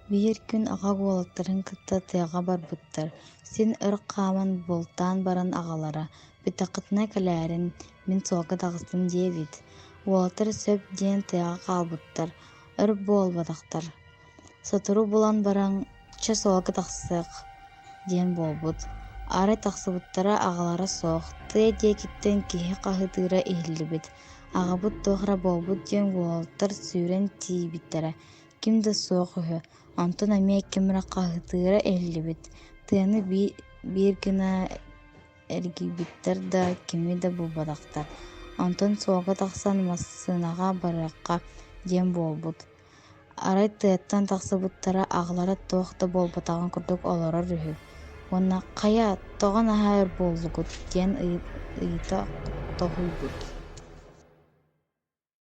Биир күн аҕа уолаттарын кытта тыаҕа барбыттар. Син өр хааман бултаан баран аҕалара, бүтаххытына кэлээрин, мин суолга таҕыстым диэбит. Уолаттар сөп диэн тыаҕа хаалбыттар, өр буолбатахтар. Сотору булан баран ча суолга тахсыах диэн буолбут. Арай тахсыбыттара аҕалара суох, тыа диэкиттэн киһи хаһыытыыра иһиллибит. Аҕабыт туохара буолбут диэн уолаттар сүүрэн тиийбиттэрэ, ким да суох үһү, онтон эмиэ кимэрэ хаһыытыыра иһиллибит. Тыаны биир гына эргийбиттэр да, кими да булбатахтар. Онтон суолга тахсан массыынаҕа барыахха диэн буолбут. Арай тыаттан тахсыбыттара аҕалара туох да буолбатаҕын курдук олорор үһү. Уонна хайа, тоҕо наһаа өр буоллугут диэн ыйыта тохуйбут.